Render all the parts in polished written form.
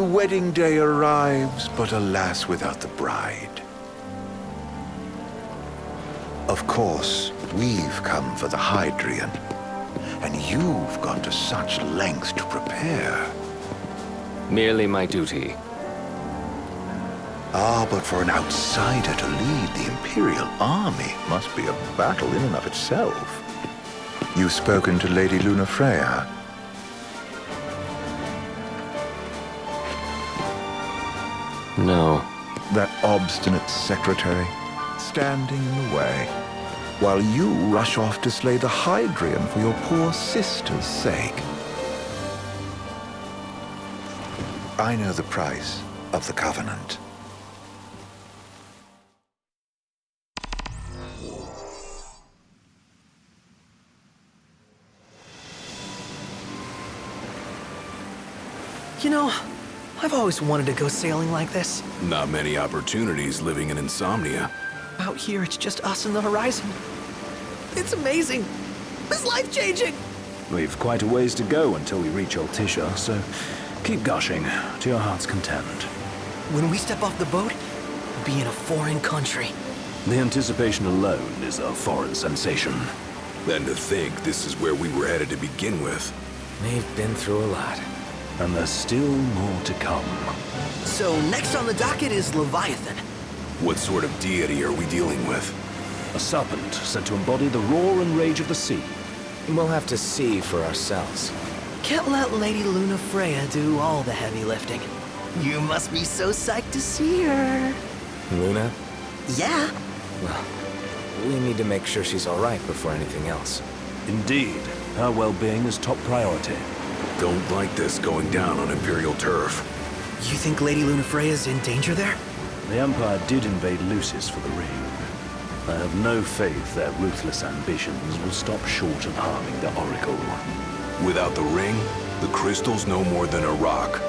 The wedding day arrives, but alas, without the bride. Of course, we've come for the Hydrian, and you've gone to such lengths to prepare. Merely my duty. Ah, but for an outsider to lead the Imperial army must be a battle in and of itself. You've spoken to Lady Lunafreya? No. That obstinate secretary, standing in the way, while you rush off to slay the Hydrian for your poor sister's sake. I know the price of the Covenant. You know, I've always wanted to go sailing like this. Not many opportunities living in Insomnia. Out here, it's just us and the horizon. It's amazing. It's life-changing. We've quite a ways to go until we reach Altissia, so keep gushing to your heart's content. When we step off the boat, we'll be in a foreign country. The anticipation alone is a foreign sensation. Then to think this is where we were headed to begin with. We've been through a lot. And there's still more to come. So next on the docket is Leviathan. What sort of deity are we dealing with? A serpent said to embody the roar and rage of the sea. We'll have to see for ourselves. Can't let Lady Lunafreya do all the heavy lifting. You must be so psyched to see her. Luna? Yeah. Well, we need to make sure she's all right before anything else. Indeed, her well-being is top priority. Don't like this going down on Imperial turf. You think Lady Lunafreya's in danger there? The Empire did invade Lucis for the ring. I have no faith their ruthless ambitions will stop short of harming the Oracle. Without the ring, the crystal's no more than a rock.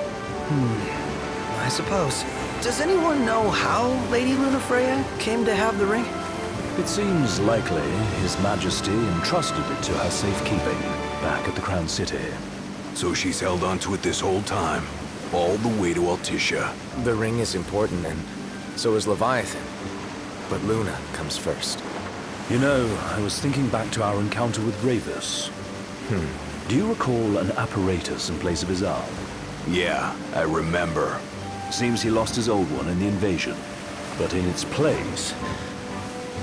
I suppose. Does anyone know how Lady Lunafreya came to have the ring? It seems likely His Majesty entrusted it to her safekeeping back at the Crown City. So she's held onto it this whole time, all the way to Altissia. The ring is important, and so is Leviathan. But Luna comes first. You know, I was thinking back to our encounter with Ravus. Do you recall an apparatus in place of his arm? Yeah, I remember. Seems he lost his old one in the invasion. But in its place,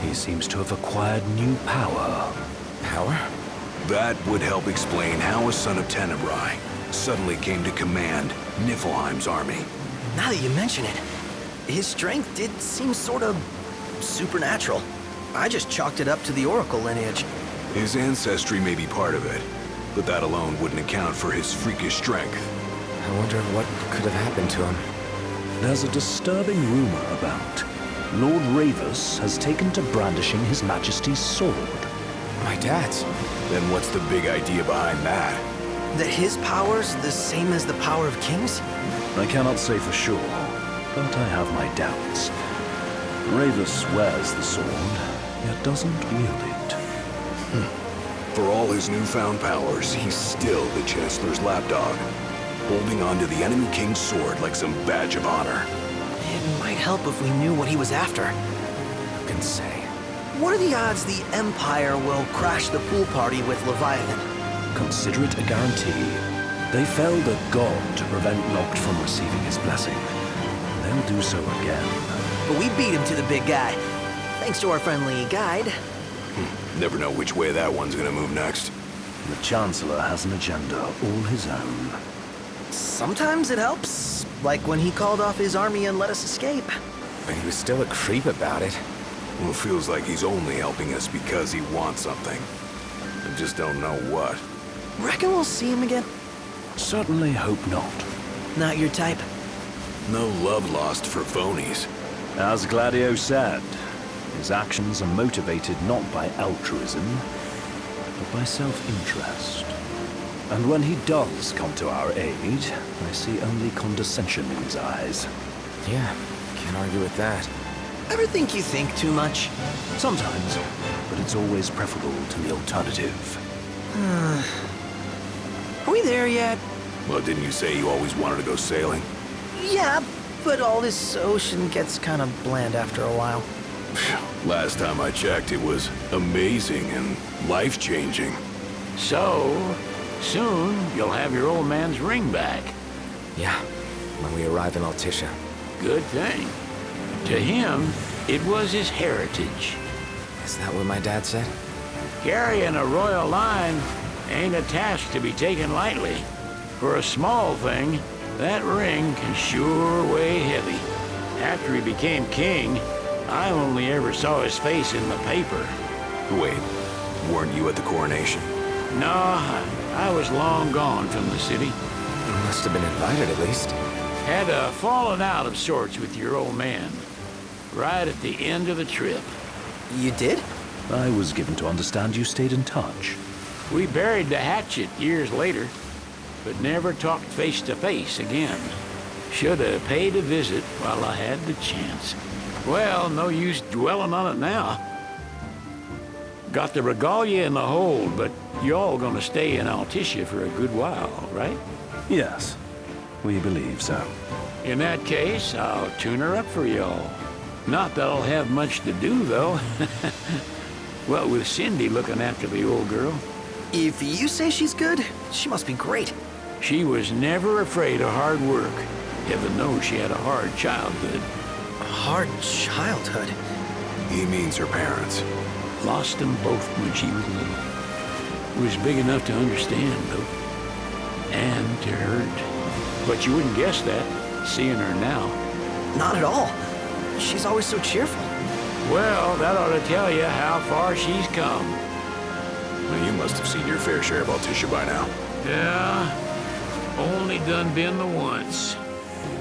he seems to have acquired new power. Power? That would help explain how a son of Tenebrae suddenly came to command Niflheim's army. Now that you mention it, his strength did seem sort of supernatural. I just chalked it up to the Oracle lineage. His ancestry may be part of it, but that alone wouldn't account for his freakish strength. I wonder what could have happened to him. There's a disturbing rumor about Lord Ravus has taken to brandishing His Majesty's sword. My dad's. Then what's the big idea behind that? That his power's the same as the power of kings? I cannot say for sure, but I have my doubts. Ravus wears the sword, yet doesn't wield it. For all his newfound powers, he's still the Chancellor's lapdog, holding on to the enemy king's sword like some badge of honor. It might help if we knew what he was after. Who can say? What are the odds the Empire will crash the pool party with Leviathan? Consider it a guarantee. They felled a god to prevent Noct from receiving his blessing. They'll do so again. But we beat him to the big guy, thanks to our friendly guide. Never know which way that one's gonna move next. The Chancellor has an agenda all his own. Sometimes it helps, like when he called off his army and let us escape. But he was still a creep about it. Well, it feels like he's only helping us because he wants something. I just don't know what. Reckon we'll see him again? Certainly hope not. Not your type? No love lost for phonies. As Gladio said, his actions are motivated not by altruism, but by self-interest. And when he does come to our aid, I see only condescension in his eyes. Yeah, can't argue with that. Ever think you think too much? Sometimes, but it's always preferable to the alternative. Are we there yet? Well, didn't you say you always wanted to go sailing? Yeah, but all this ocean gets kind of bland after a while. Last time I checked, it was amazing and life-changing. So, soon you'll have your old man's ring back. Yeah, when we arrive in Altissia. Good thing. To him, it was his heritage. Is that what my dad said? Carrying a royal line ain't a task to be taken lightly. For a small thing, that ring can sure weigh heavy. After he became king, I only ever saw his face in the paper. Wait, weren't you at the coronation? No, I was long gone from the city. You must have been invited at least. Had a falling out of sorts with your old man. Right at the end of the trip. You did? I was given to understand you stayed in touch. We buried the hatchet years later, but never talked face to face again. Should have paid a visit while I had the chance. Well, no use dwelling on it now. Got the regalia in the hold, but y'all gonna stay in Altissia for a good while, right? Yes, we believe so. In that case, I'll tune her up for y'all. Not that I'll have much to do, though. Well, with Cindy looking after the old girl. If you say she's good, she must be great. She was never afraid of hard work. Heaven knows she had a hard childhood. Hard childhood. He means her parents. Lost them both when she was little. Was big enough to understand, though. And to hurt. But you wouldn't guess that, seeing her now. Not at all. She's always so cheerful. Well, that ought to tell you how far she's come. Well, you must have seen your fair share of Altissia by now. Yeah, only done been the once.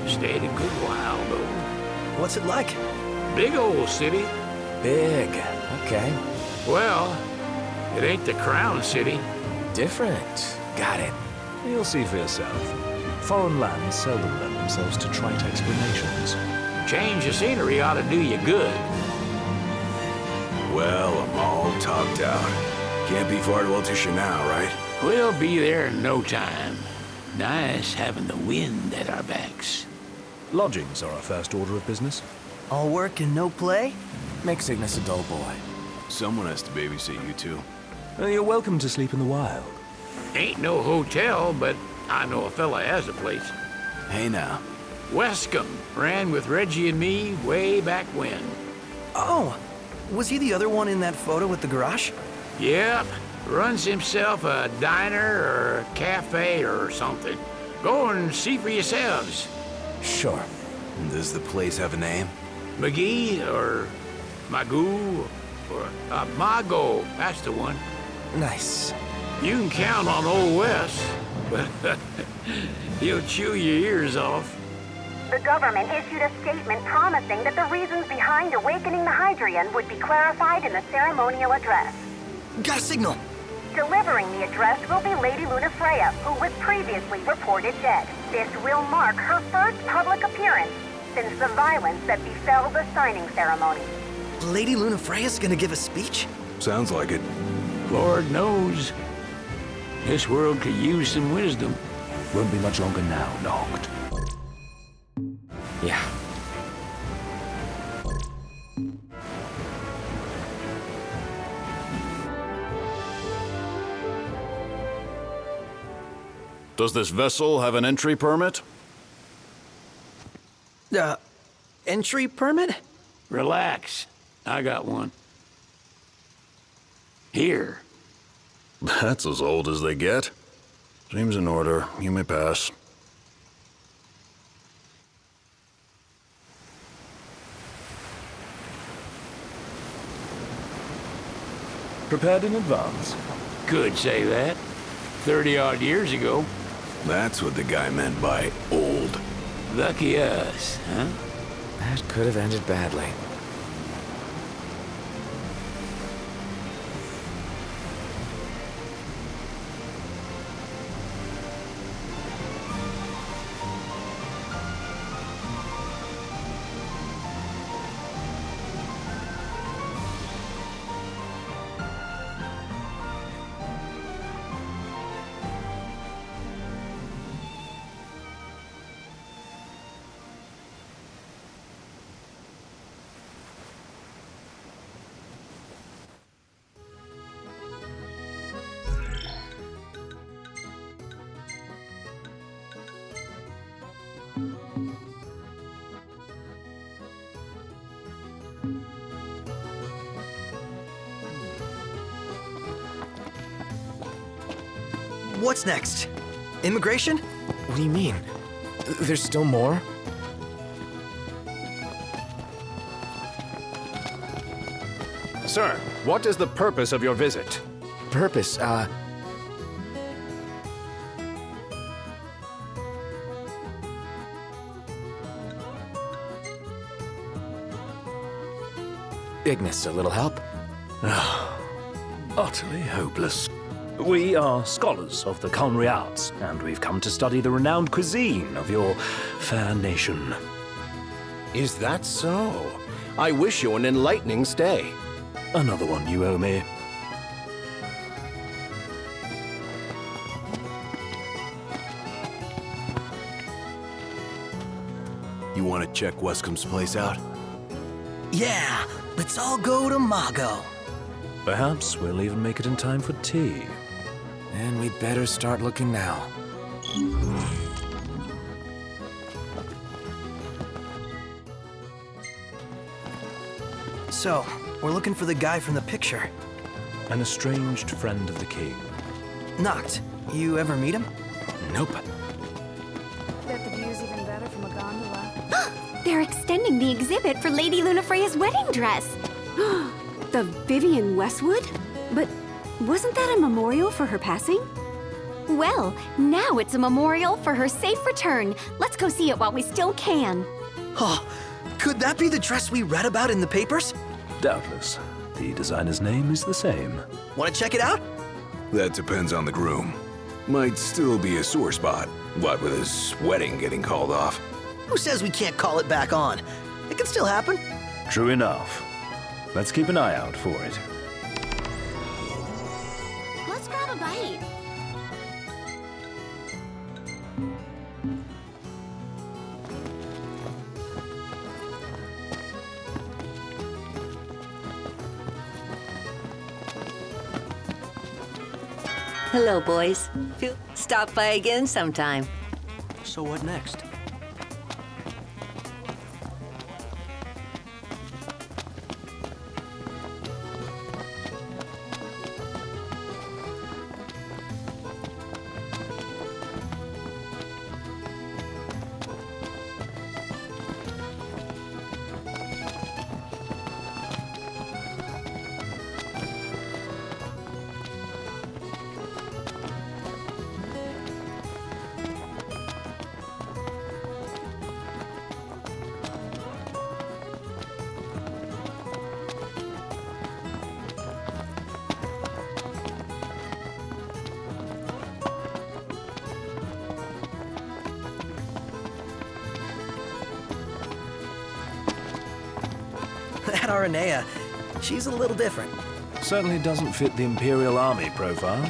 Stayed a good while, though. What's it like? Big old city. Big. Okay. Well, it ain't the crown city. Different. Got it. You'll see for yourself. Foreign lands seldom lend themselves to trite explanations. Change of scenery ought to do you good. Well, I'm all topped out. Can't be far to Altissia now, right? We'll be there in no time. Nice having the wind at our backs. Lodgings are our first order of business. All work and no play? Makes Ignis a dull boy. Someone has to babysit you too. You're welcome to sleep in the wild. Ain't no hotel, but I know a fella has a place. Hey now. Wescombe ran with Reggie and me way back when. Oh, was he the other one in that photo with the garage? Yep, runs himself a diner or a cafe or something. Go and see for yourselves. Sure. Does the place have a name? McGee or Magoo or Mago, that's the one. Nice. You can count on Old Wes, but he'll chew your ears off. The government issued a statement promising that the reasons behind awakening the Hydrian would be clarified in the ceremonial address. Got a signal. Delivering the address will be Lady Lunafreya, who was previously reported dead. This will mark her first public appearance since the violence that befell the signing ceremony. Lady Lunafreya's gonna give a speech? Sounds like it. Lord knows, this world could use some wisdom. Won't be much longer now, Noct. Yeah. Does this vessel have an entry permit? Entry permit? Relax, I got one. Here. That's as old as they get. Seems in order. You may pass. Prepared in advance? Could say that. 30-odd years ago. That's what the guy meant by old. Lucky us, huh? That could have ended badly. What's next? Immigration? What do you mean? There's still more? Sir, what is the purpose of your visit? Purpose, Ignis, a little help? Utterly hopeless. We are scholars of the culinary arts, and we've come to study the renowned cuisine of your fair nation. Is that so? I wish you an enlightening stay. Another one you owe me. You want to check Wescom's place out? Yeah, let's all go to Mago. Perhaps we'll even make it in time for tea. And we'd better start looking now. So, we're looking for the guy from the picture. An estranged friend of the king. Noct, you ever meet him? Nope. Bet the view's even better from a gondola. They're extending the exhibit for Lady Lunafreya's wedding dress. The Vivian Westwood? But wasn't that a memorial for her passing? Well, now it's a memorial for her safe return. Let's go see it while we still can. Oh, could that be the dress we read about in the papers? Doubtless. The designer's name is the same. Want to check it out? That depends on the groom. Might still be a sore spot. What with his wedding getting called off? Who says we can't call it back on? It can still happen. True enough. Let's keep an eye out for it. Let's grab a bite. Hello, boys. Stop by again sometime. So what next? That Aranea, she's a little different. Certainly doesn't fit the Imperial Army profile.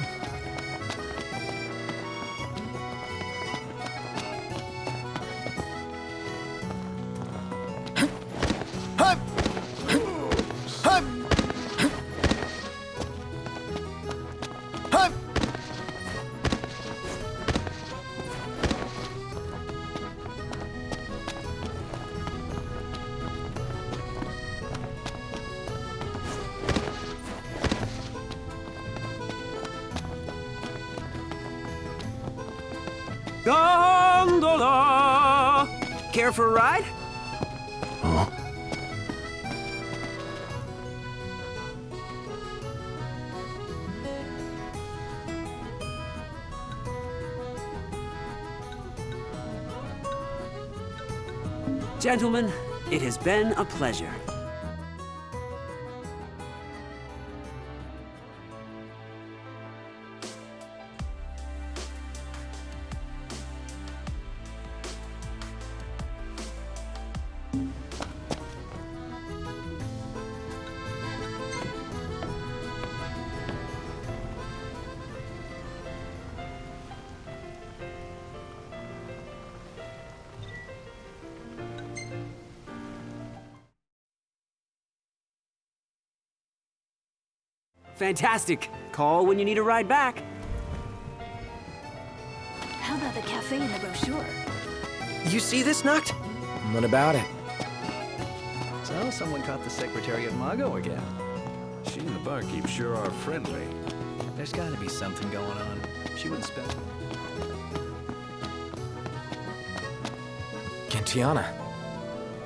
Gondola! Care for a ride? Huh? Gentlemen, it has been a pleasure. Fantastic. Call when you need a ride back. How about the cafe in the brochure? You see this, Noct? What about it? So, someone caught the secretary at Mago again. She and the barkeep sure are friendly. There's gotta be something going on. She wouldn't spend... Gentiana.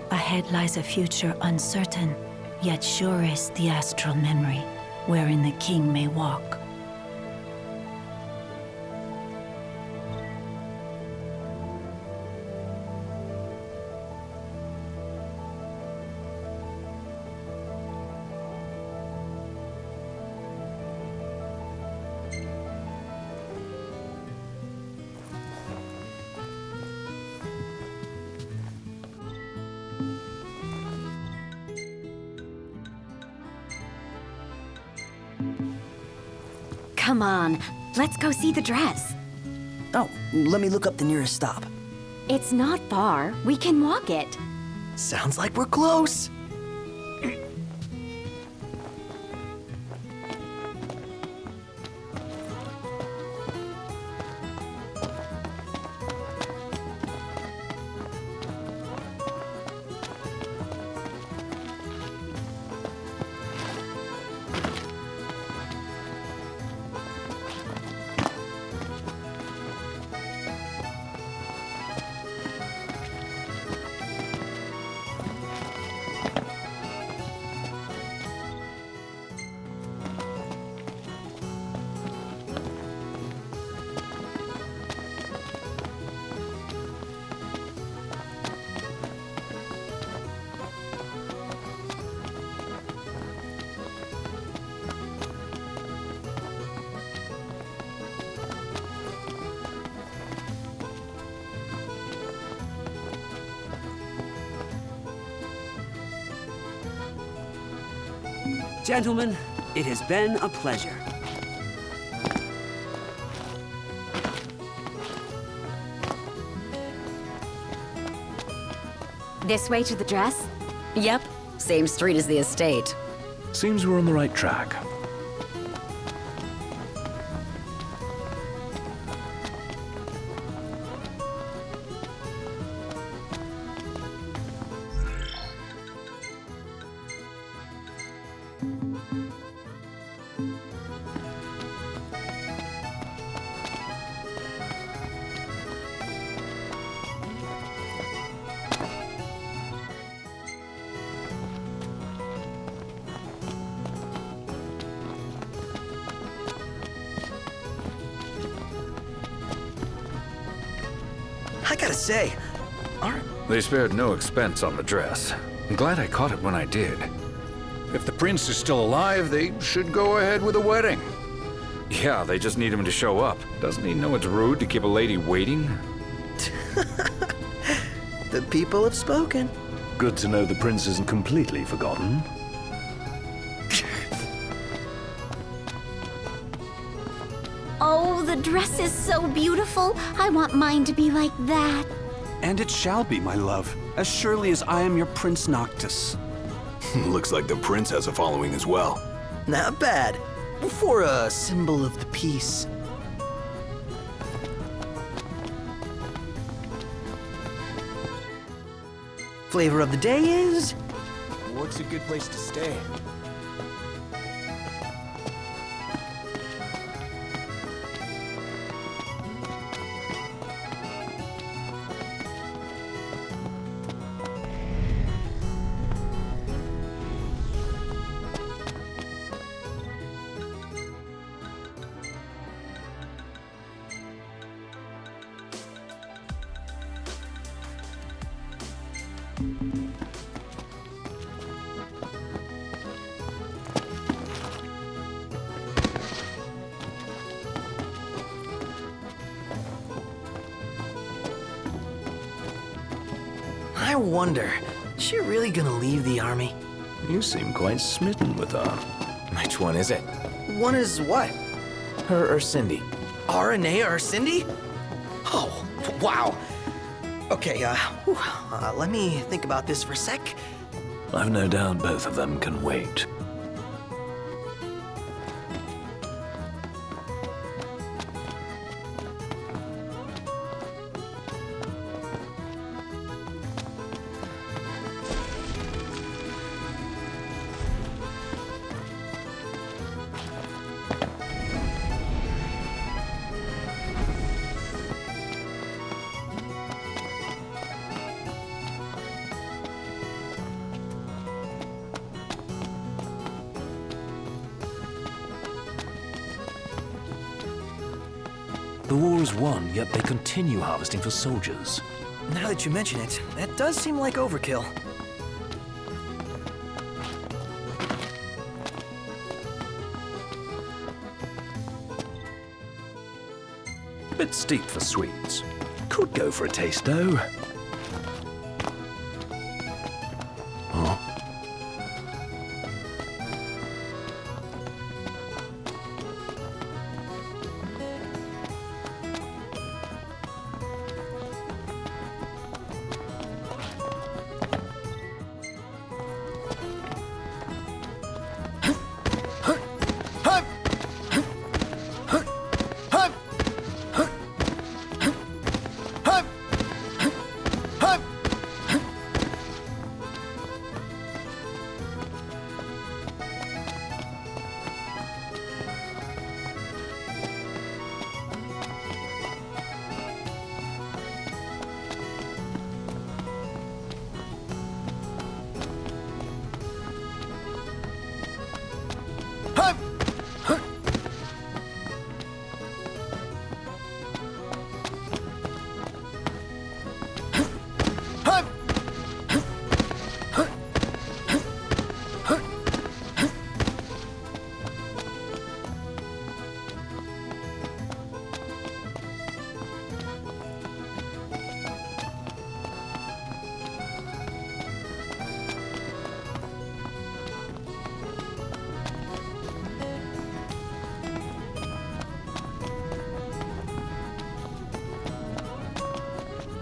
Ahead lies a future uncertain, yet sure is the astral memory, wherein the king may walk. Come on, let's go see the dress. Oh, let me look up the nearest stop. It's not far. We can walk it. Sounds like we're close. Gentlemen, it has been a pleasure. This way to the dress? Yep, same street as the estate. Seems we're on the right track. I gotta say, They spared no expense on the dress. I'm glad I caught it when I did. If the prince is still alive, they should go ahead with the wedding. Yeah, they just need him to show up. Doesn't he know it's rude to keep a lady waiting? The people have spoken. Good to know the prince isn't completely forgotten. Oh, the dress is so beautiful. I want mine to be like that. And it shall be, my love, as surely as I am your Prince Noctis. Looks like the prince has a following as well. Not bad. For a symbol of the peace. Flavor of the day is... What's a good place to stay? I wonder, is she really gonna leave the army? You seem quite smitten with her. Which one is it? One is what? Her or Cindy? Renee or Cindy? Oh, wow. Okay, let me think about this for a sec. I've no doubt both of them can wait. The war is won, yet they continue harvesting for soldiers. Now that you mention it, that does seem like overkill. Bit steep for sweets. Could go for a taste, though. Huh?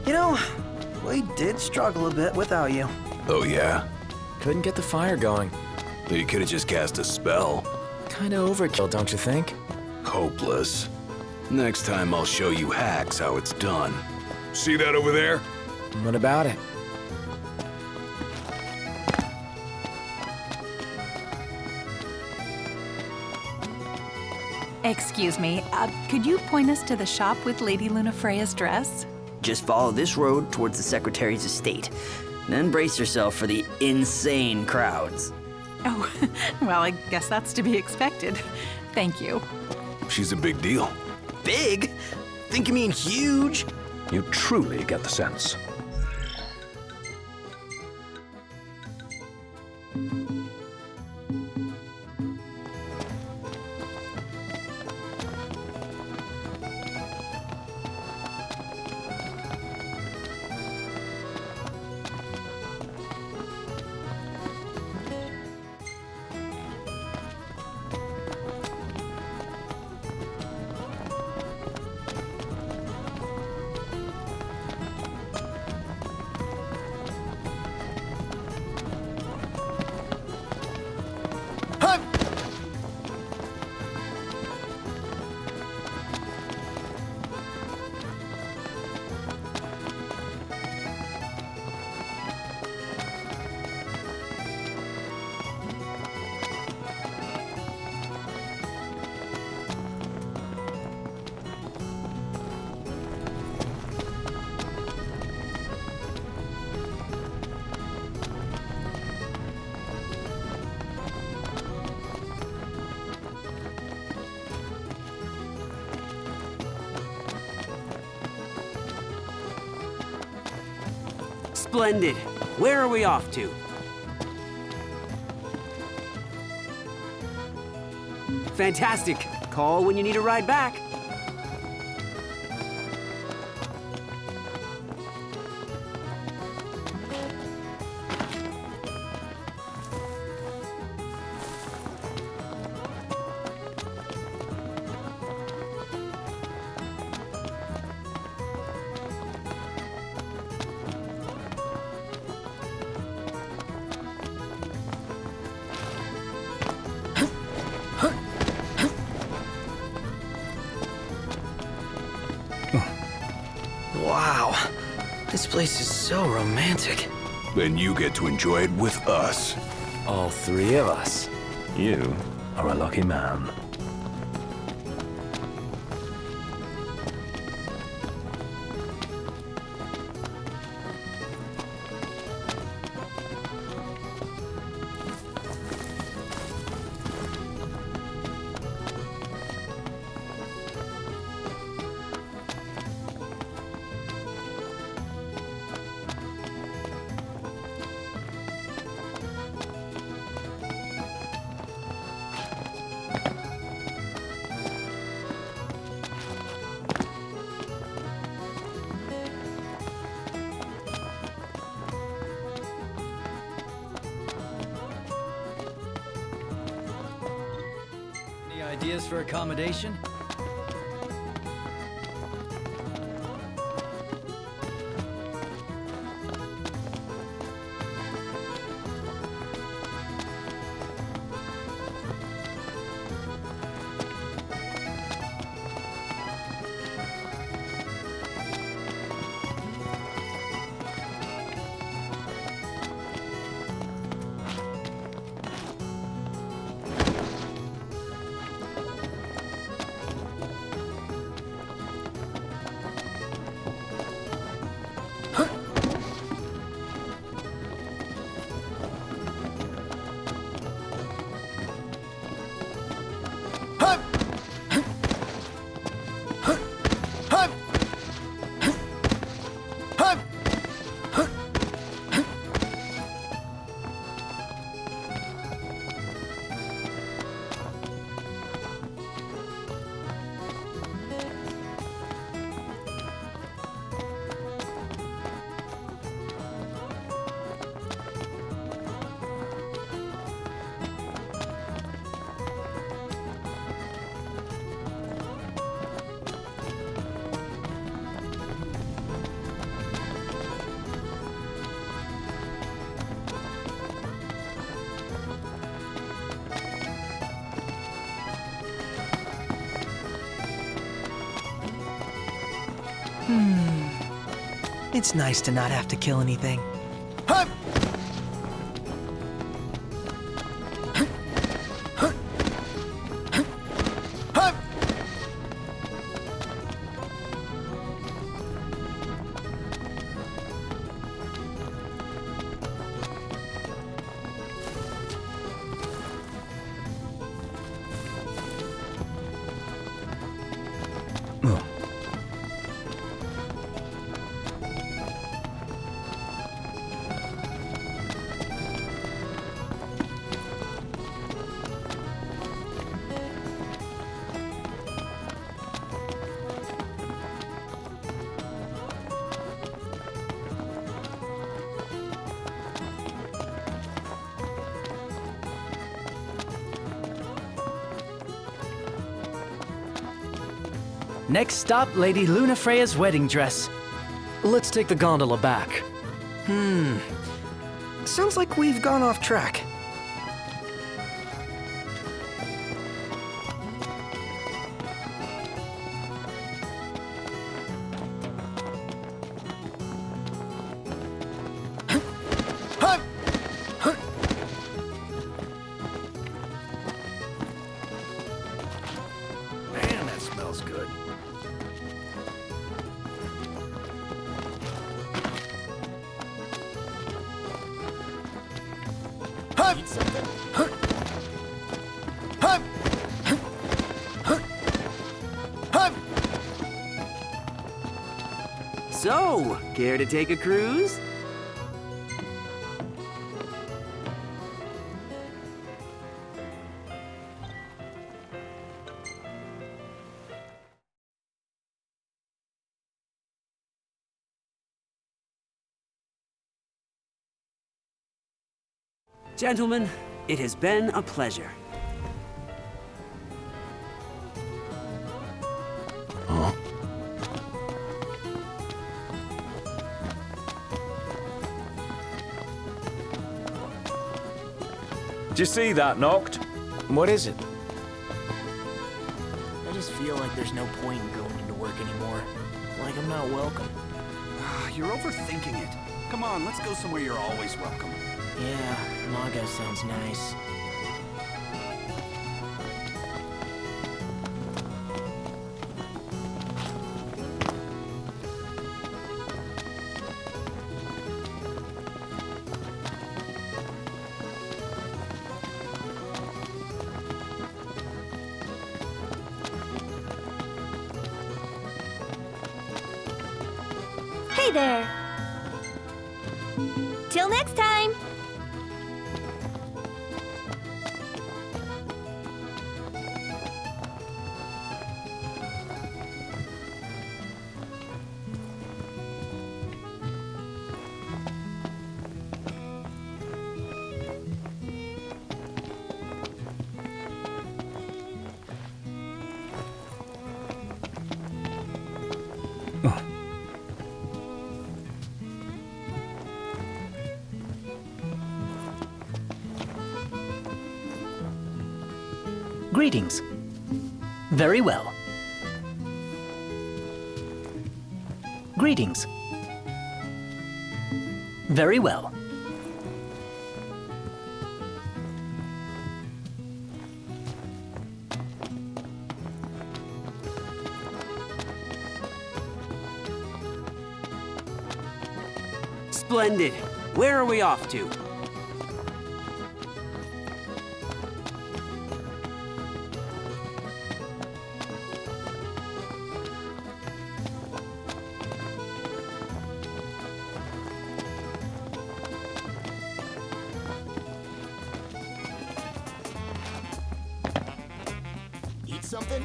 You know, we did struggle a bit without you. Oh, yeah? Couldn't get the fire going. You could have just cast a spell. Kinda overkill, don't you think? Hopeless. Next time I'll show you hacks how it's done. See that over there? What about it? Excuse me, could you point us to the shop with Lady Lunafreya's dress? Just follow this road towards the Secretary's estate. Then brace yourself for the insane crowds. Oh, well, I guess that's to be expected. Thank you. She's a big deal. Big? Think you mean huge? You truly get the sense. Splendid. Where are we off to? Fantastic. Call when you need a ride back. Wow, this place is so romantic. Then you get to enjoy it with us. All three of us. You are a lucky man. ideas for accommodation? It's nice to not have to kill anything. Next stop, Lady Lunafreya's wedding dress. Let's take the gondola back. Sounds like we've gone off track. Man, that smells good. Eat something? So, care to take a cruise? Gentlemen, it has been a pleasure. Did you see that, Noct? What is it? I just feel like there's no point in going into work anymore. Like I'm not welcome. You're overthinking it. Come on, let's go somewhere you're always welcome. Yeah, Maga sounds nice. Hey there! Till next time! Greetings. Very well. Greetings. Very well. Splendid. Where are we off to? Eat something?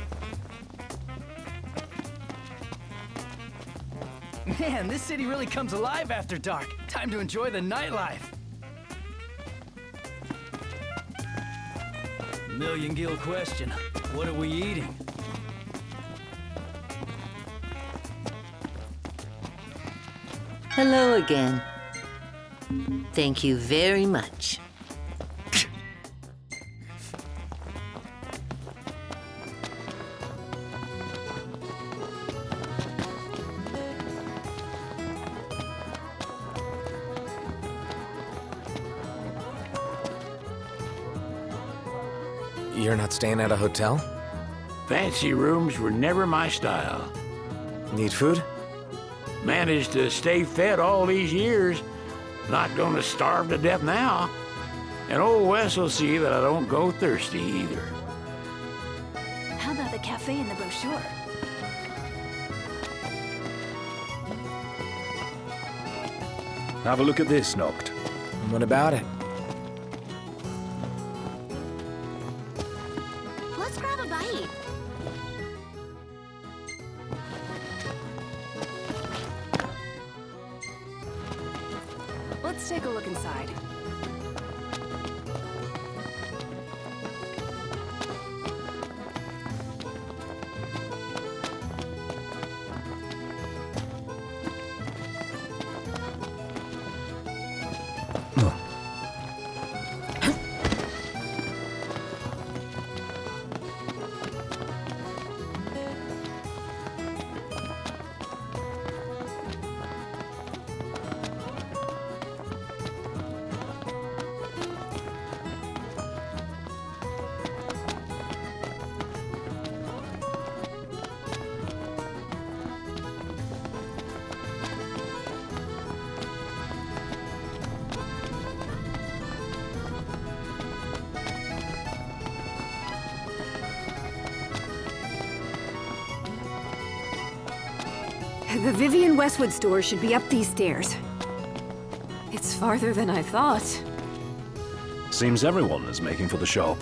Man, this city really comes alive after dark. Time to enjoy the nightlife. Million-gill question. What are we eating? Hello again. Thank you very much. You're not staying at a hotel? Fancy rooms were never my style. Need food? Managed to stay fed all these years. Not gonna starve to death now. And old Wes will see that I don't go thirsty either. How about the cafe in the brochure? Have a look at this, Noct. What about it? Let's grab a bite. Let's take a look inside. The Vivian Westwood store should be up these stairs. It's farther than I thought. Seems everyone is making for the shop.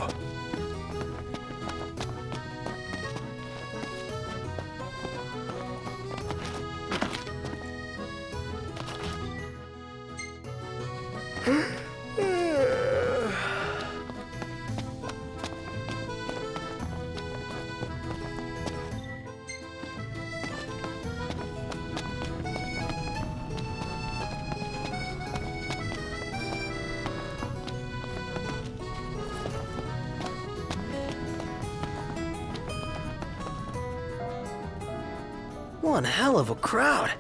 One hell of a crowd.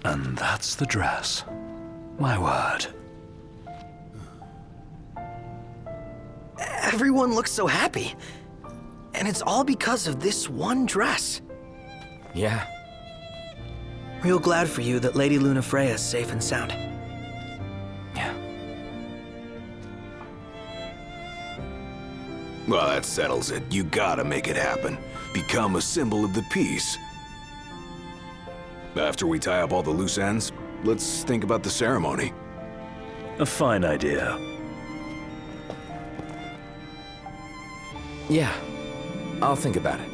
And that's the dress. My word. Everyone looks so happy. And it's all because of this one dress. Yeah. Real glad for you that Lady Luna Freya is safe and sound. Well, that settles it. You gotta make it happen. Become a symbol of the peace. After we tie up all the loose ends, let's think about the ceremony. A fine idea. Yeah, I'll think about it.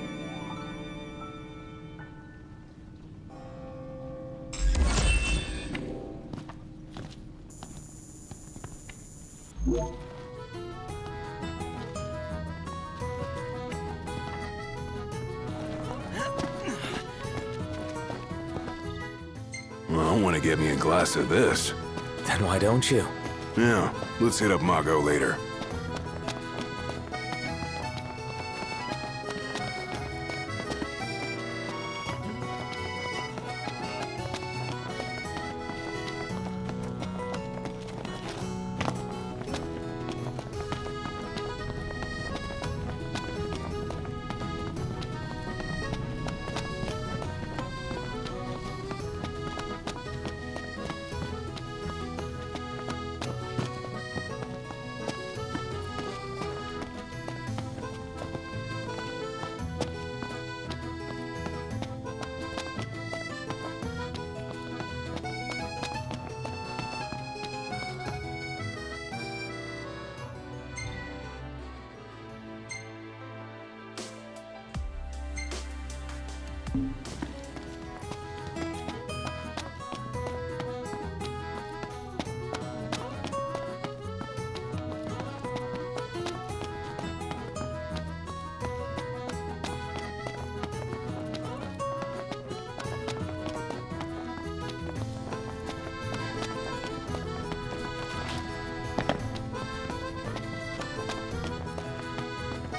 Well, I want to get me a glass of this. Then why don't you? Yeah, let's hit up Margot later.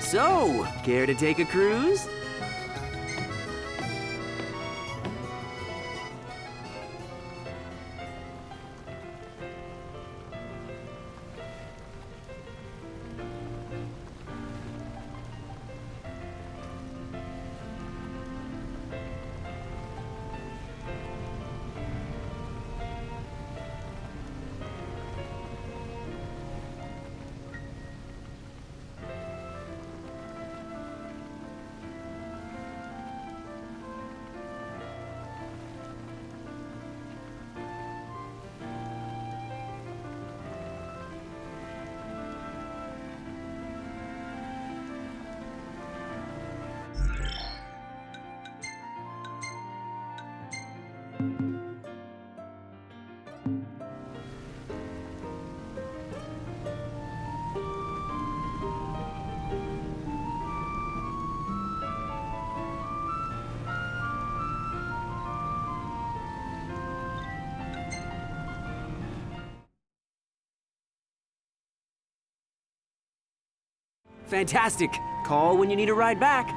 So, care to take a cruise? Fantastic. Call when you need a ride back.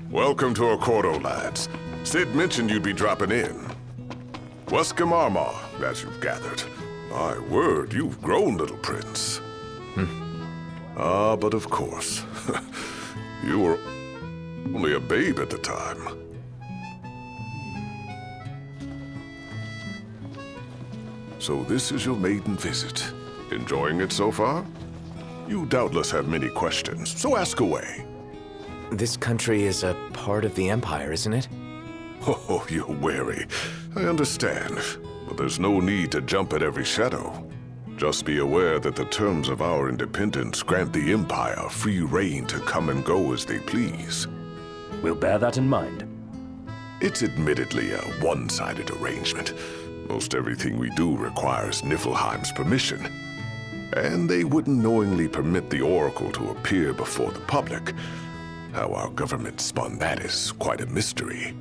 Welcome to Accordo, lads. Sid mentioned you'd be dropping in. Wescom Armor, as you've gathered. My word, you've grown, little prince. Ah, but of course. You were only a babe at the time. So this is your maiden visit. Enjoying it so far? You doubtless have many questions, so ask away. This country is a part of the Empire, isn't it? Oh, you're wary. I understand. But there's no need to jump at every shadow. Just be aware that the terms of our independence grant the Empire free reign to come and go as they please. We'll bear that in mind. It's admittedly a one-sided arrangement. Most everything we do requires Niflheim's permission. And they wouldn't knowingly permit the Oracle to appear before the public. How our government spun that is quite a mystery.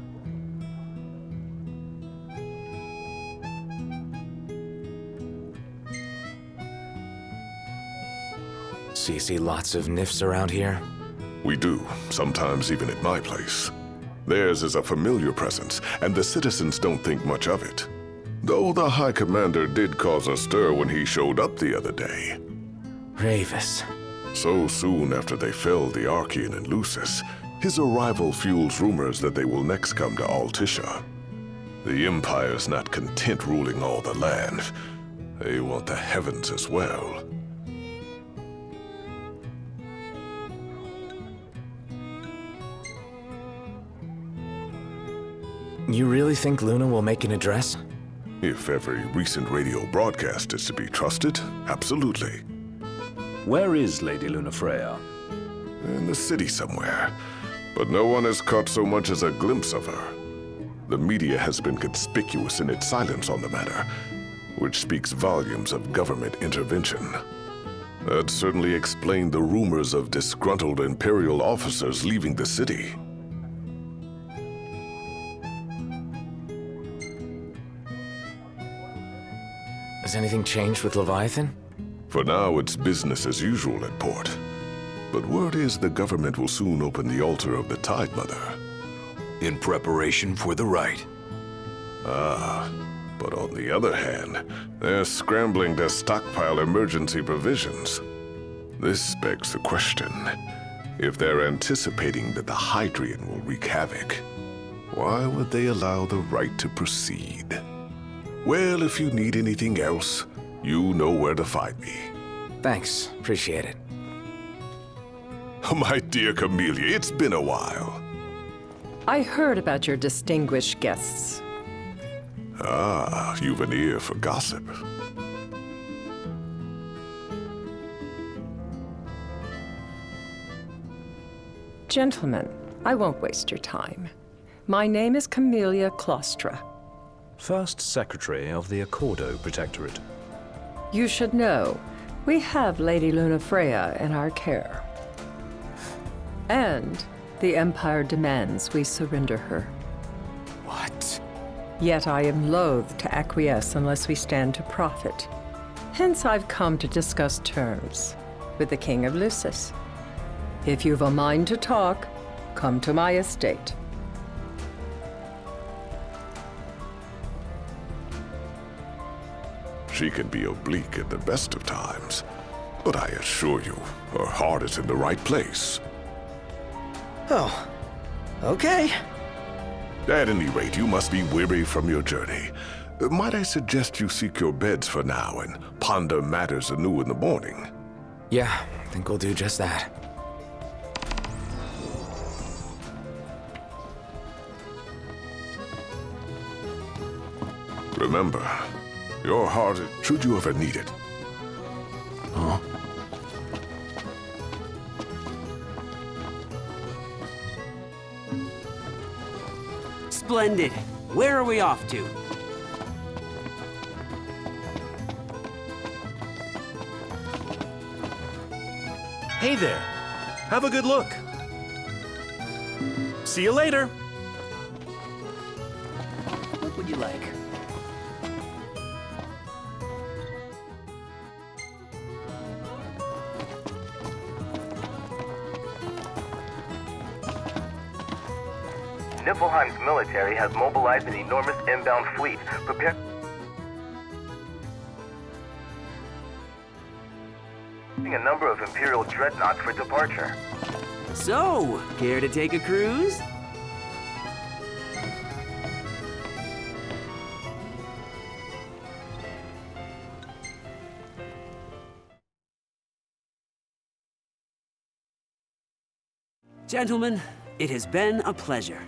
So you see lots of Nifs around here? We do, sometimes even at my place. Theirs is a familiar presence, and the citizens don't think much of it. Though the High Commander did cause a stir when he showed up the other day. Ravis. So soon after they felled the Archean and Lucis, his arrival fuels rumors that they will next come to Altissia. The Empire's not content ruling all the land. They want the heavens as well. You really think Luna will make an address? If every recent radio broadcast is to be trusted, absolutely. Where is Lady Lunafreya? In the city somewhere. But no one has caught so much as a glimpse of her. The media has been conspicuous in its silence on the matter, which speaks volumes of government intervention. That certainly explained the rumors of disgruntled Imperial officers leaving the city. Has anything changed with Leviathan? For now, it's business as usual at port. But word is the government will soon open the altar of the Tide Mother. In preparation for the rite. Ah, but on the other hand, they're scrambling to stockpile emergency provisions. This begs the question, if they're anticipating that the Hydrian will wreak havoc, why would they allow the rite to proceed? Well, if you need anything else, you know where to find me. Thanks, appreciate it. My dear Camellia, it's been a while. I heard about your distinguished guests. Ah, you've an ear for gossip. Gentlemen, I won't waste your time. My name is Camellia Claustra. First Secretary of the Accordo Protectorate. You should know, we have Lady Lunafreya in our care. And the Empire demands we surrender her. What? Yet I am loath to acquiesce unless we stand to profit. Hence I've come to discuss terms with the King of Lucis. If you've a mind to talk, come to my estate. She can be oblique at the best of times, but I assure you, her heart is in the right place. Oh, okay. At any rate, you must be weary from your journey. Might I suggest you seek your beds for now and ponder matters anew in the morning? Yeah, I think we'll do just that. Remember, your heart, should you ever need it. Huh? Splendid. Where are we off to? Hey there. Have a good look. See you later. What would you like? Niflheim's military has mobilized an enormous inbound fleet. Prepare a number of Imperial dreadnoughts for departure. So, care to take a cruise? Gentlemen, it has been a pleasure.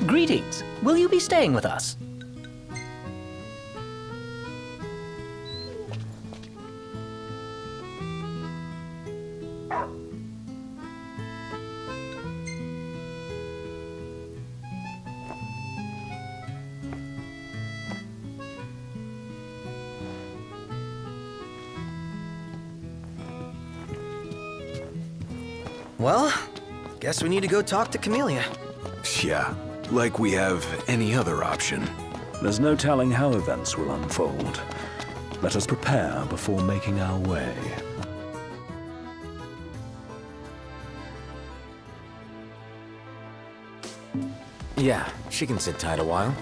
Greetings. Will you be staying with us? Well, guess we need to go talk to Camellia. Yeah, like we have any other option. There's no telling how events will unfold. Let us prepare before making our way. Yeah, she can sit tight a while.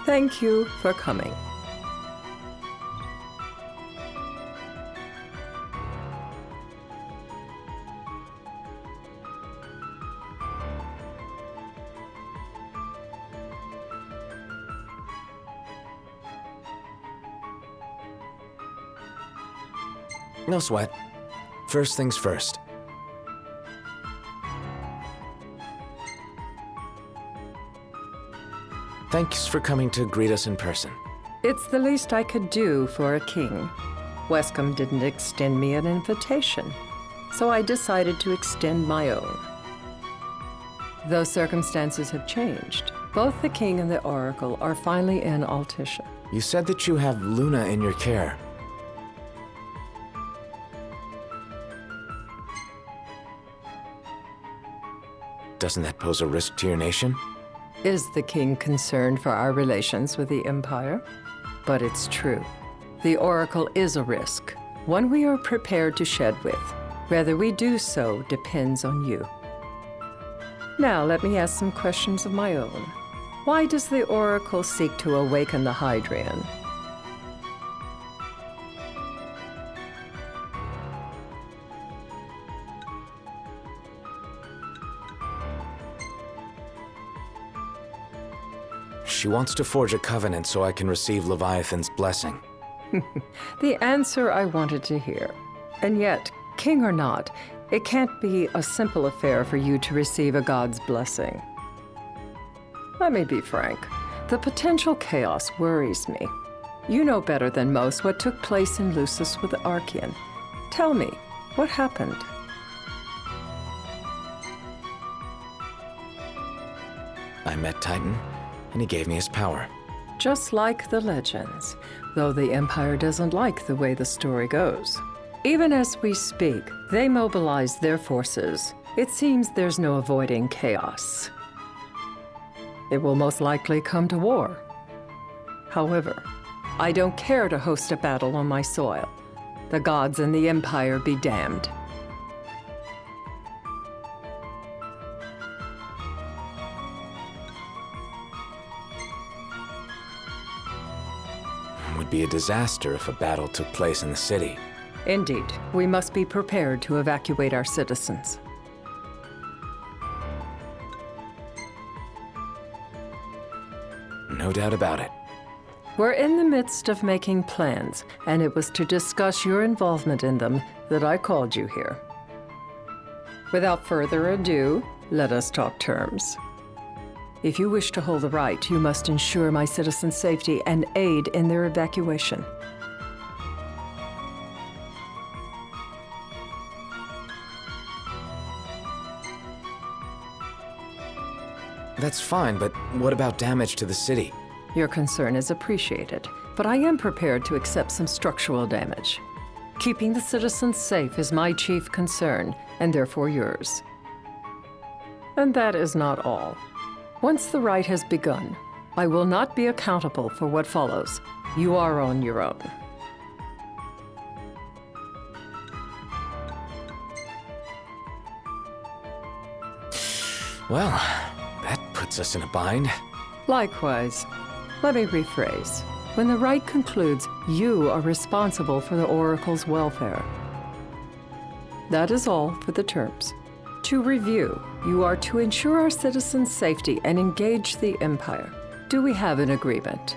Thank you for coming. No sweat. First things first. Thanks for coming to greet us in person. It's the least I could do for a king. Wescombe didn't extend me an invitation, so I decided to extend my own. Though circumstances have changed, both the king and the oracle are finally in Altissia. You said that you have Luna in your care. Doesn't that pose a risk to your nation? Is the king concerned for our relations with the Empire? But it's true. The oracle is a risk, one we are prepared to shed with. Whether we do so depends on you. Now let me ask some questions of my own. Why does the oracle seek to awaken the Hydrian? She wants to forge a covenant so I can receive Leviathan's blessing. The answer I wanted to hear. And yet, king or not, it can't be a simple affair for you to receive a god's blessing. Let me be frank. The potential chaos worries me. You know better than most what took place in Lucis with Archean. Tell me, what happened? I met Titan, and he gave me his power. Just like the legends, though the Empire doesn't like the way the story goes. Even as we speak, they mobilize their forces. It seems there's no avoiding chaos. It will most likely come to war. However, I don't care to host a battle on my soil. The gods and the Empire be damned. It would be a disaster if a battle took place in the city. Indeed, we must be prepared to evacuate our citizens. No doubt about it. We're in the midst of making plans, and it was to discuss your involvement in them that I called you here. Without further ado, let us talk terms. If you wish to hold the right, you must ensure my citizens' safety and aid in their evacuation. That's fine, but what about damage to the city? Your concern is appreciated, but I am prepared to accept some structural damage. Keeping the citizens safe is my chief concern, and therefore yours. And that is not all. Once the rite has begun, I will not be accountable for what follows. You are on your own. Well, that puts us in a bind. Likewise. Let me rephrase. When the rite concludes, you are responsible for the Oracle's welfare. That is all for the terms. To review, you are to ensure our citizens' safety and engage the Empire. Do we have an agreement?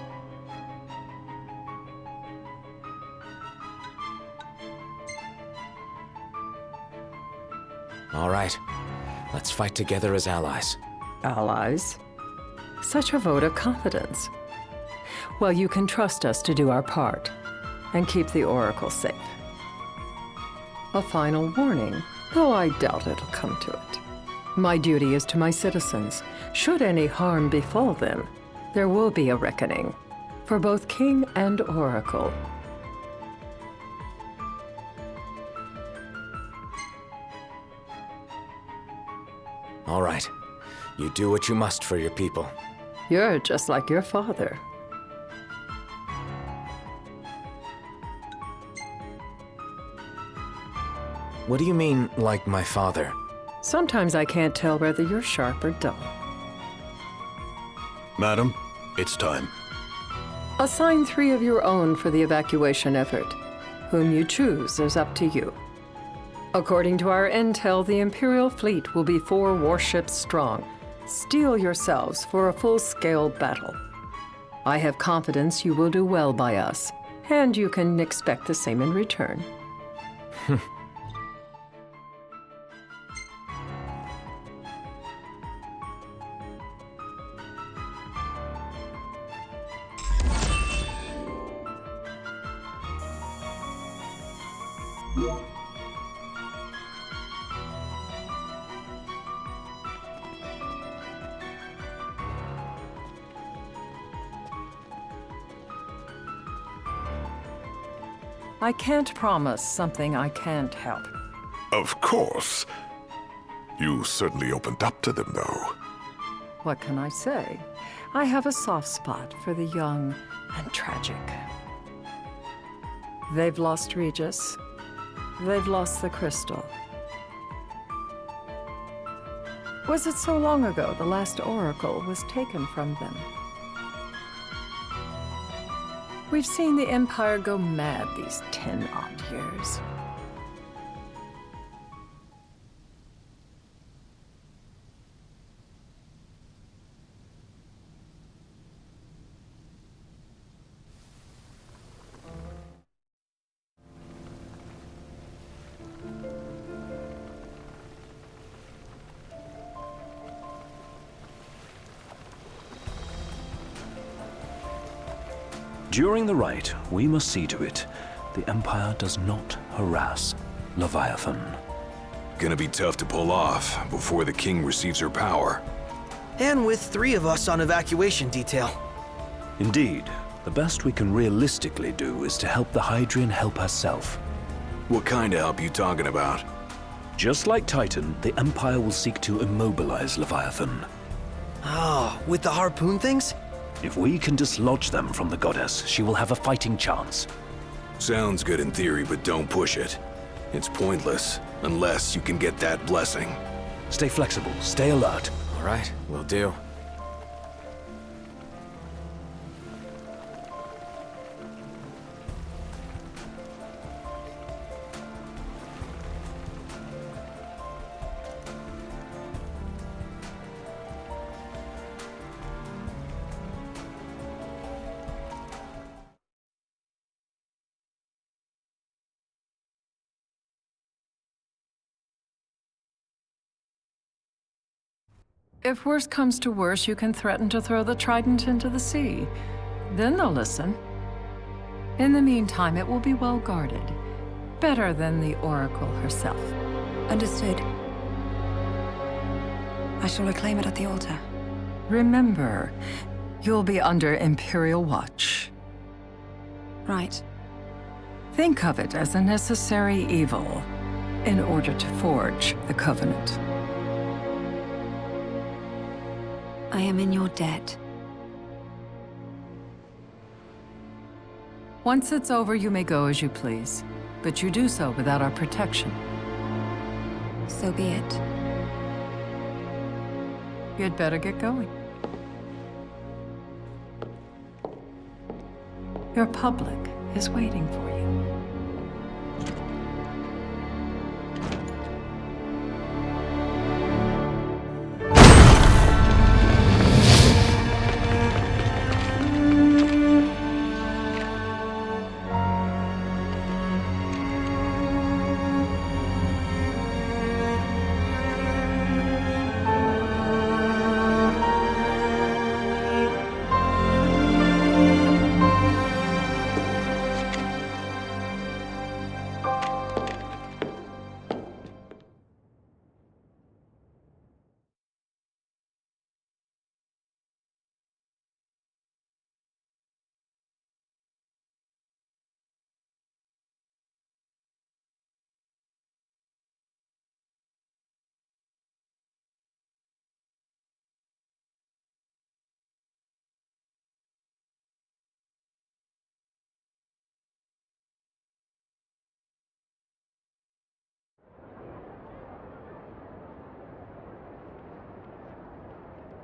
All right. Let's fight together as allies. Allies? Such a vote of confidence. Well, you can trust us to do our part and keep the Oracle safe. A final warning, though I doubt it'll come to it. My duty is to my citizens. Should any harm befall them, there will be a reckoning for both King and Oracle. All right. You do what you must for your people. You're just like your father. What do you mean, like my father? Sometimes I can't tell whether you're sharp or dull. Madam, it's time. Assign 3 of your own for the evacuation effort. Whom you choose is up to you. According to our intel, the Imperial fleet will be 4 warships strong. Steel yourselves for a full-scale battle. I have confidence you will do well by us, and you can expect the same in return. I can't promise something I can't help. Of course. You certainly opened up to them, though. What can I say? I have a soft spot for the young and tragic. They've lost Regis. They've lost the crystal. Was it so long ago the last oracle was taken from them? We've seen the Empire go mad these 10-odd years. During the rite, we must see to it the Empire does not harass Leviathan. Gonna be tough to pull off before the king receives her power. And with 3 of us on evacuation detail. Indeed, the best we can realistically do is to help the Hydrian help herself. What kind of help you talking about? Just like Titan, the Empire will seek to immobilize Leviathan. Oh, with the harpoon things? If we can dislodge them from the goddess, she will have a fighting chance. Sounds good in theory, but don't push it. It's pointless, unless you can get that blessing. Stay flexible, stay alert. All right, will do. If worse comes to worse, you can threaten to throw the trident into the sea. Then they'll listen. In the meantime, it will be well guarded. Better than the Oracle herself. Understood. I shall reclaim it at the altar. Remember, you'll be under Imperial watch. Right. Think of it as a necessary evil in order to forge the Covenant. I am in your debt. Once it's over, you may go as you please, but you do so without our protection. So be it. You'd better get going. Your public is waiting for you.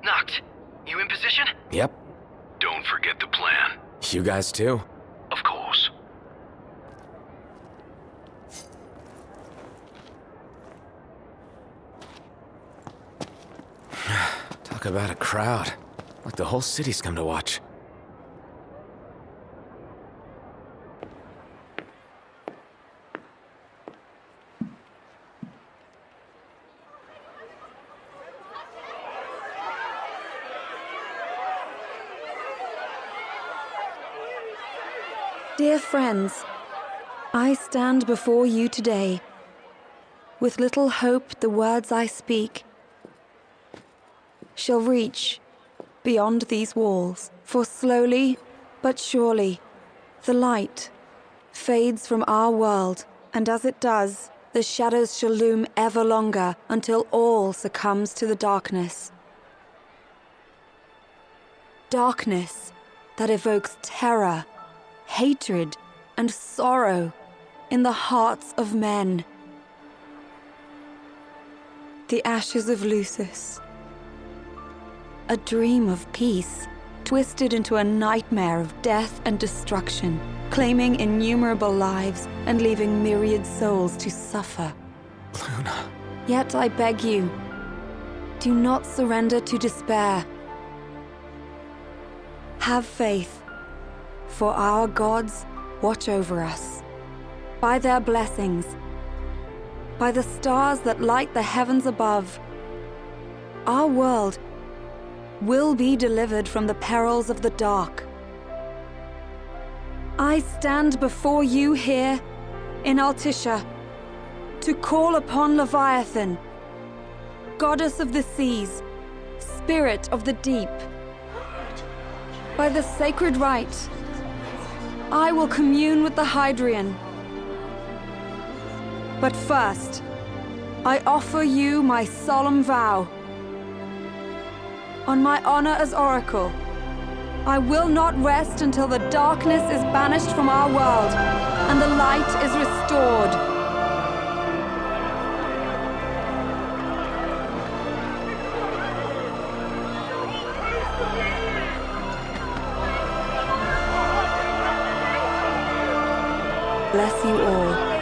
Noct, you in position? Yep. Don't forget the plan. You guys too? Of course. Talk about a crowd. Like the whole city's come to watch. Dear friends, I stand before you today, with little hope the words I speak shall reach beyond these walls. For slowly but surely, the light fades from our world, and as it does, the shadows shall loom ever longer until all succumbs to the darkness. Darkness that evokes terror, hatred, and sorrow in the hearts of men. The ashes of Lucis. A dream of peace, twisted into a nightmare of death and destruction, claiming innumerable lives and leaving myriad souls to suffer. Luna. Yet I beg you, do not surrender to despair. Have faith, for our gods watch over us. By their blessings, by the stars that light the heavens above, our world will be delivered from the perils of the dark. I stand before you here in Altissia to call upon Leviathan, goddess of the seas, spirit of the deep. By the sacred rite, I will commune with the Hydrian. But first, I offer you my solemn vow. On my honor as Oracle, I will not rest until the darkness is banished from our world and the light is restored. Bless you all.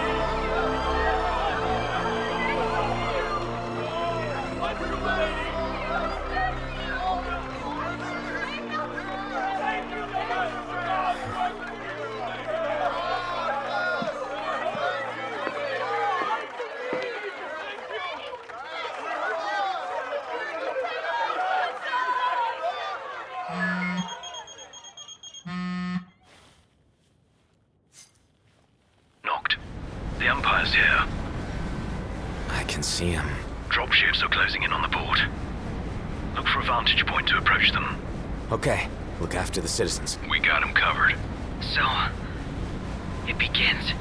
The Empire's here. I can see him. Dropships are closing in on the port. Look for a vantage point to approach them. Okay, look after the citizens. We got them covered. So, it begins.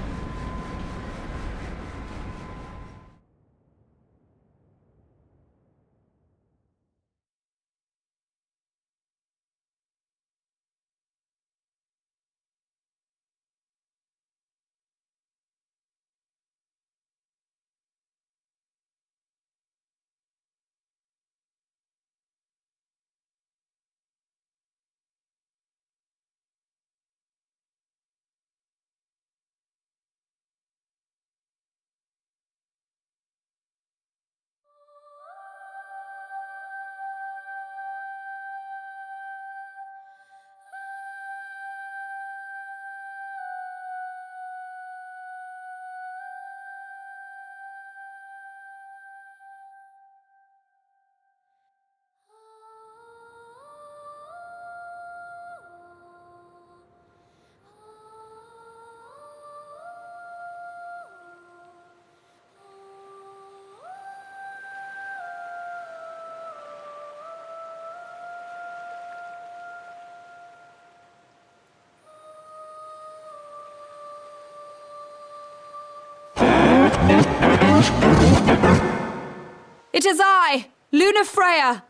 It is I, Lunafreya,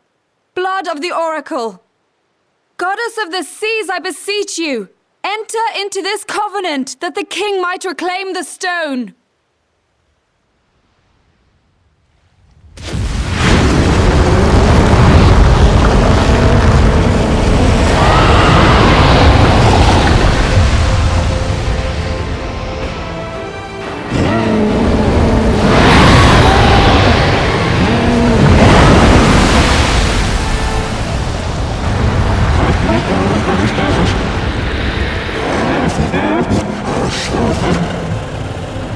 blood of the Oracle. Goddess of the seas, I beseech you, enter into this covenant that the king might reclaim the stone.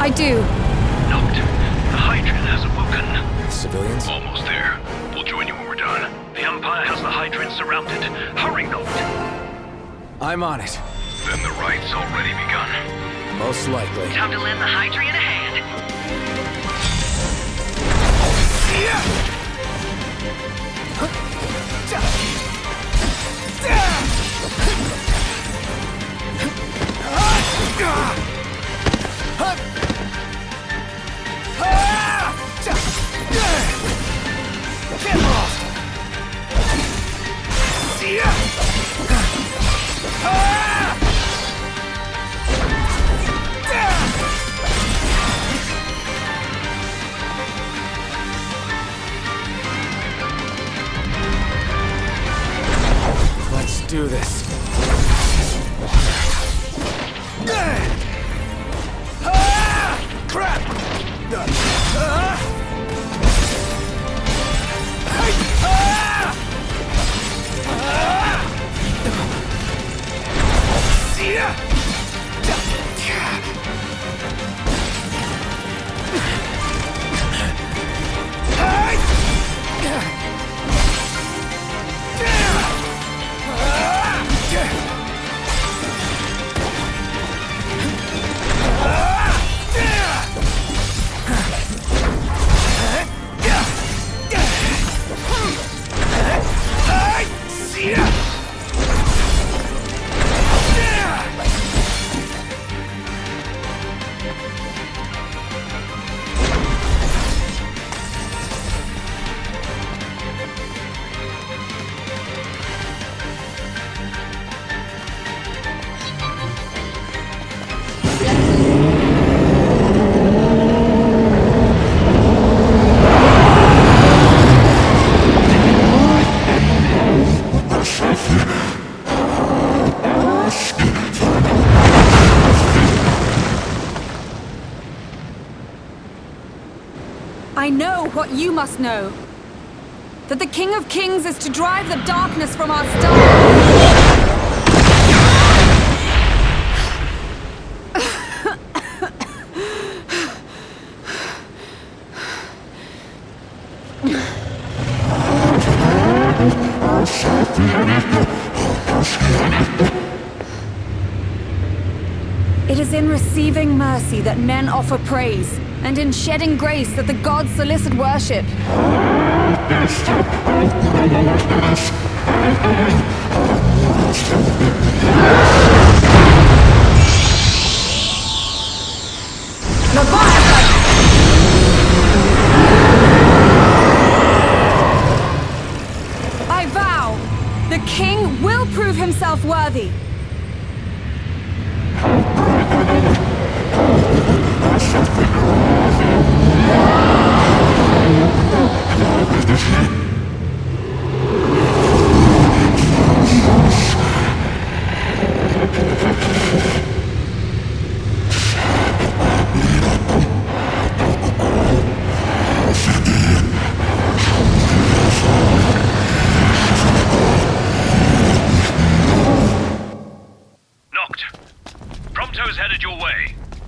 I do. Noct. The Hydrian has awoken. Civilians? Almost there. We'll join you when we're done. The Empire has the Hydrian surrounded. Hurry, Noct! I'm on it. Then the rite's already begun. Most likely. Time to lend the Hydraean a hand. Get lost! Let's do this. Crap! I know what you must know. That the King of Kings is to drive the darkness from our star. It is in receiving mercy that men offer praise, and in shedding grace that the gods solicit worship. Leviathan! I vow, the king will prove himself worthy.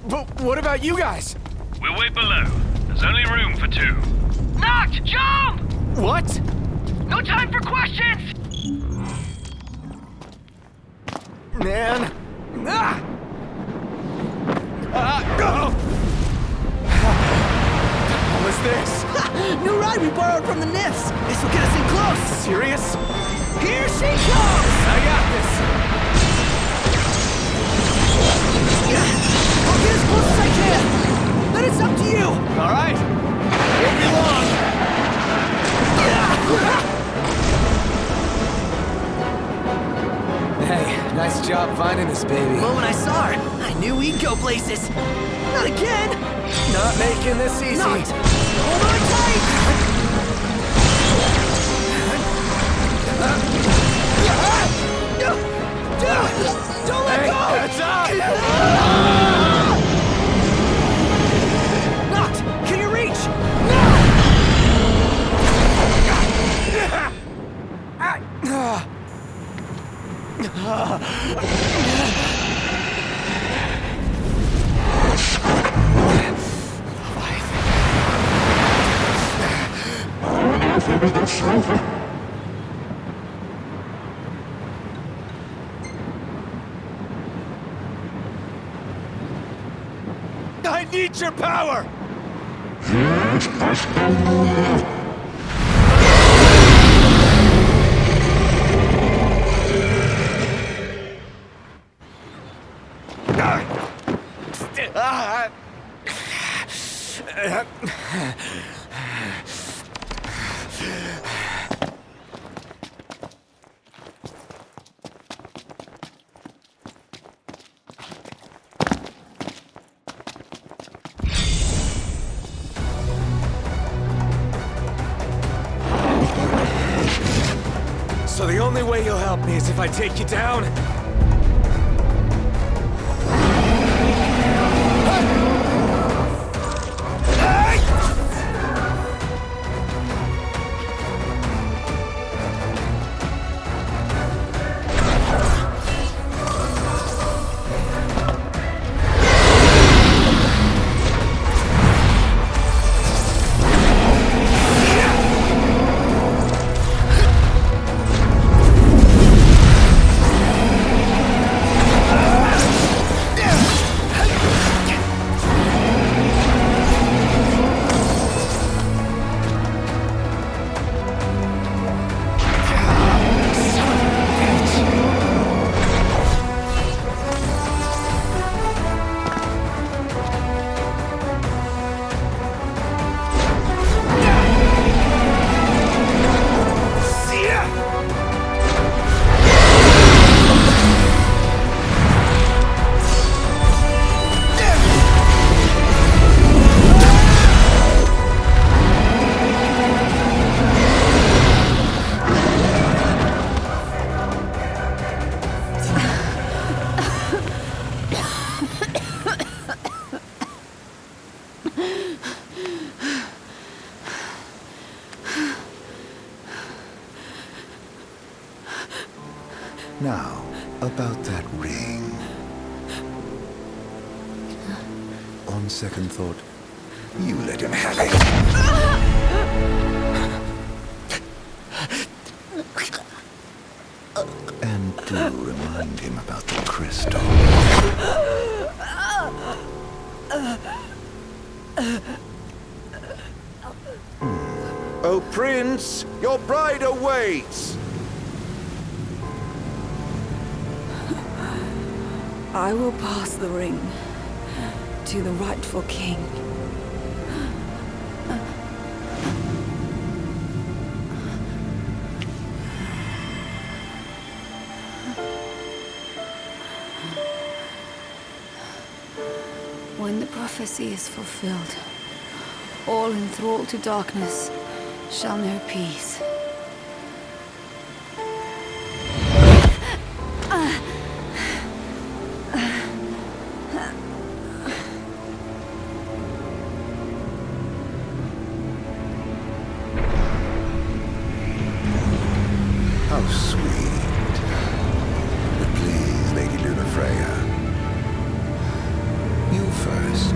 But what about you guys? We'll wait below. There's only room for two. Noct, jump! What? No time for questions! Man. Ah! What's this? New ride we borrowed from the Nifs. This will get us in close. Serious? Here she comes! I got this. I'll get as close as I can. But it's up to you. All right. Won't be long. Hey, nice job finding this baby. The moment I saw her, I knew we'd go places. Not again! Not making this easy. Not. Hold on tight! Don't let go! That's up! Noct, can you reach? need your power! So the only way you'll help me is if I take you down? Now, about that ring. On second thought, you let him have it. And do remind him about the crystal. Oh, Prince, your bride awaits! I will pass the ring to the rightful king. When the prophecy is fulfilled, all enthralled to darkness shall know peace. How sweet. But please, Lady Lunafreya. You first.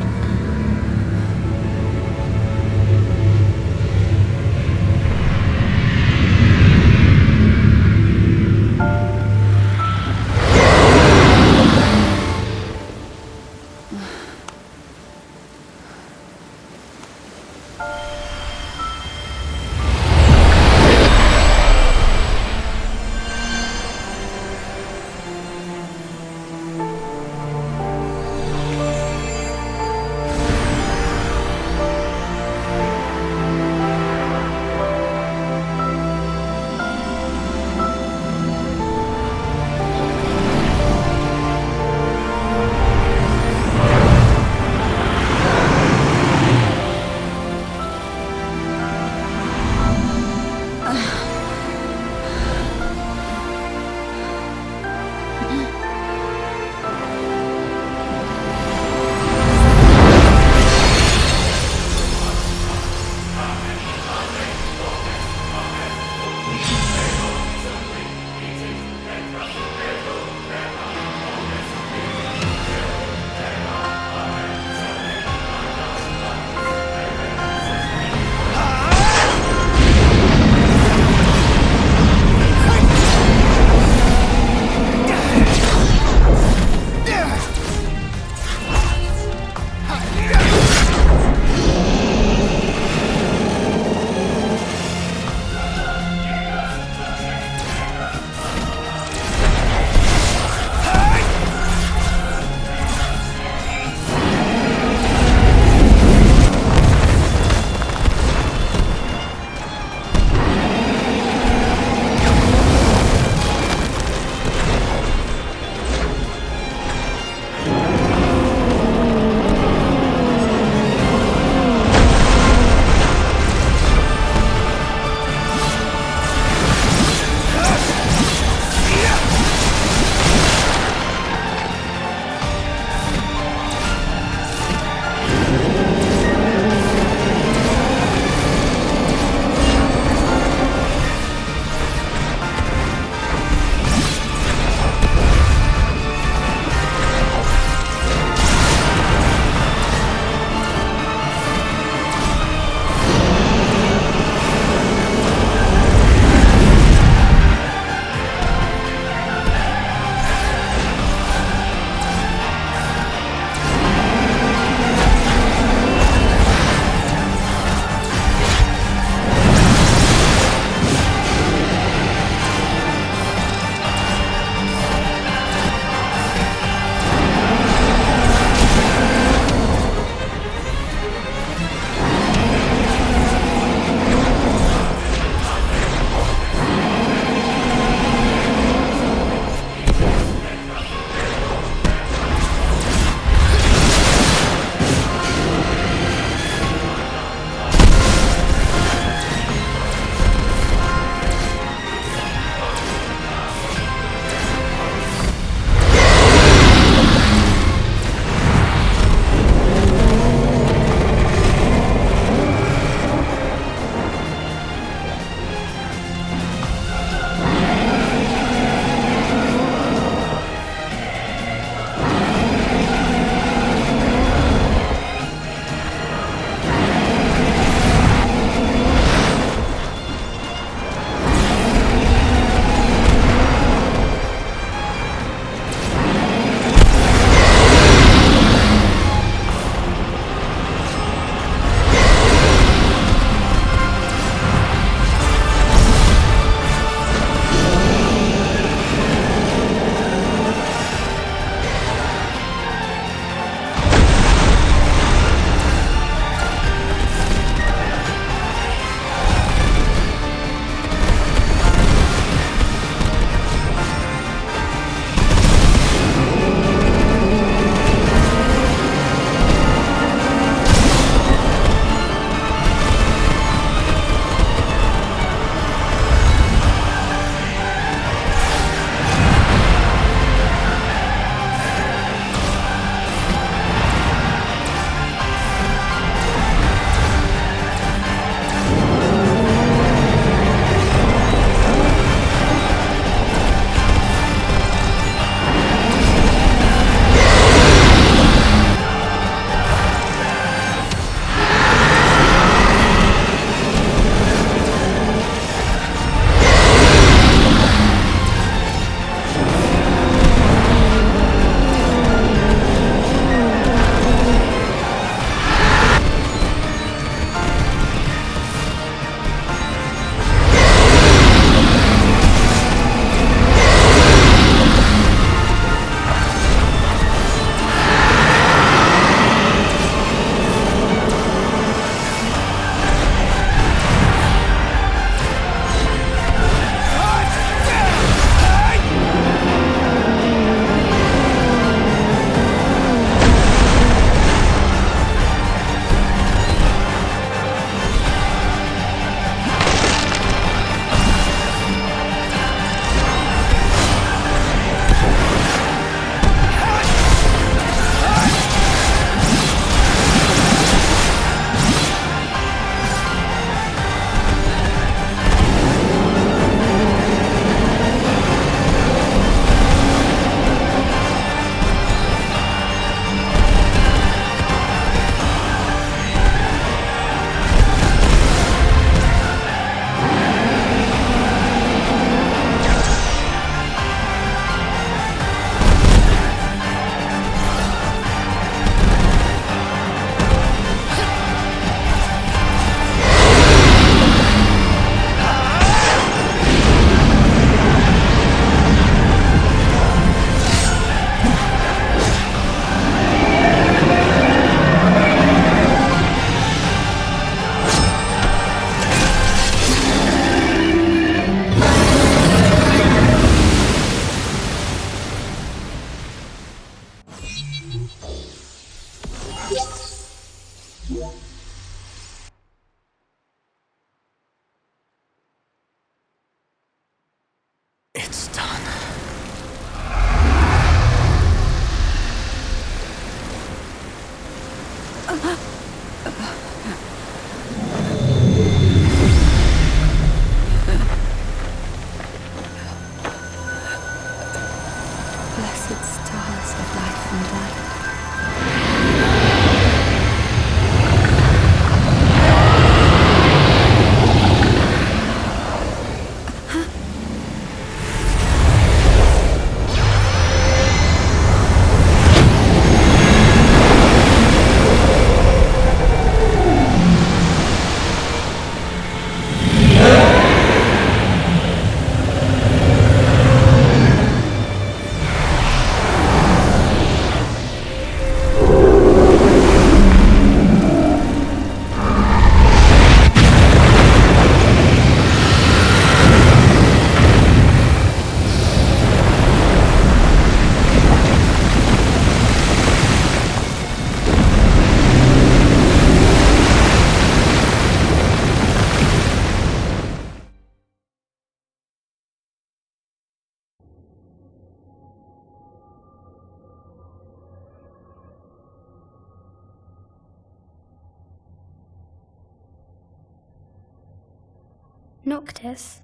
Noctis?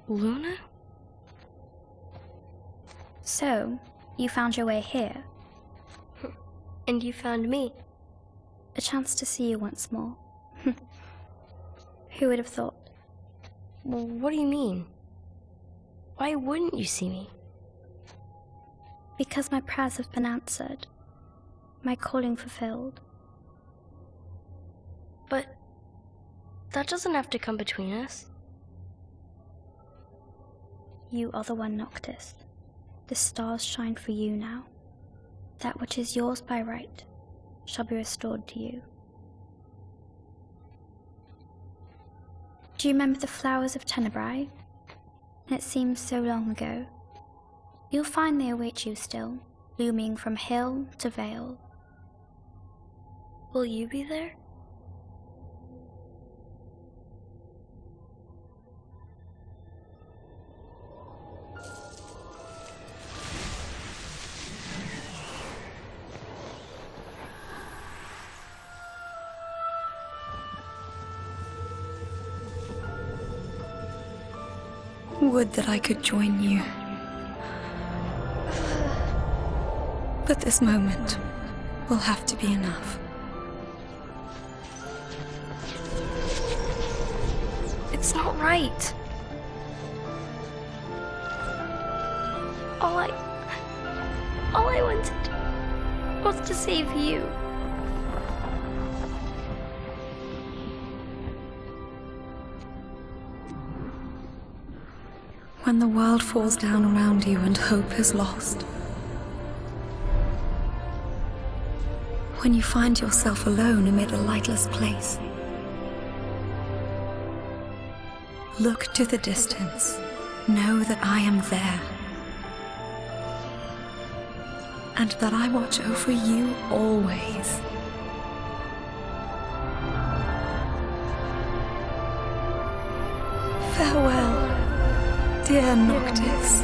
Luna? So, you found your way here. And you found me. A chance to see you once more. Who would have thought? Well, what do you mean? Why wouldn't you see me? Because my prayers have been answered. My calling fulfilled. But that doesn't have to come between us. You are the one, Noctis. The stars shine for you now. That which is yours by right shall be restored to you. Do you remember the flowers of Tenebrae? It seems so long ago. You'll find they await you still, blooming from hill to vale. Will you be there? Would that I could join you. But this moment will have to be enough. It's not right. All I wanted was to save you. When the world falls down around you and hope is lost. When you find yourself alone amid a lightless place. Look to the distance. Know that I am there. And that I watch over you always. Farewell. Dear Noctis.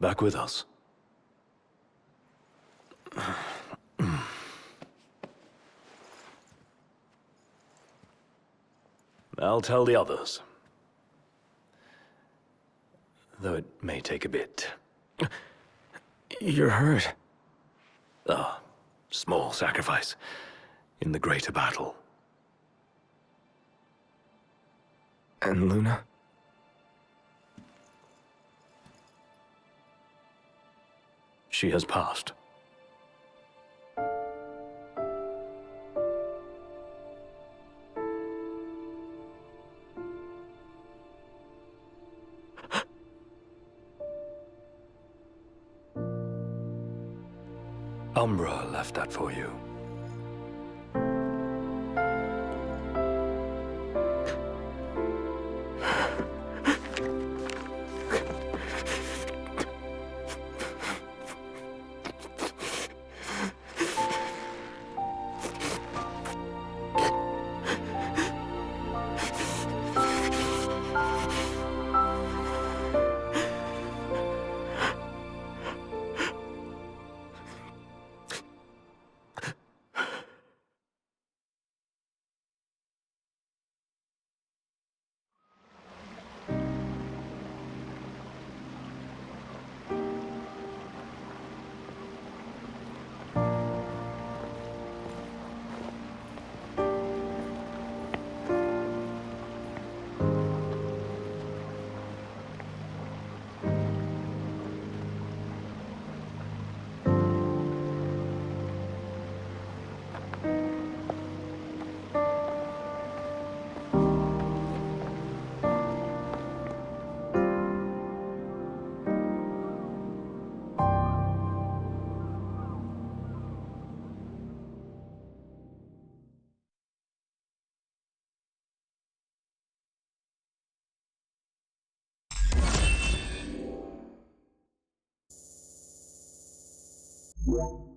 Back with us. I'll tell the others. Though it may take a bit. You're hurt. A small sacrifice in the greater battle. And Luna? She has passed. Umbra left that for you. you.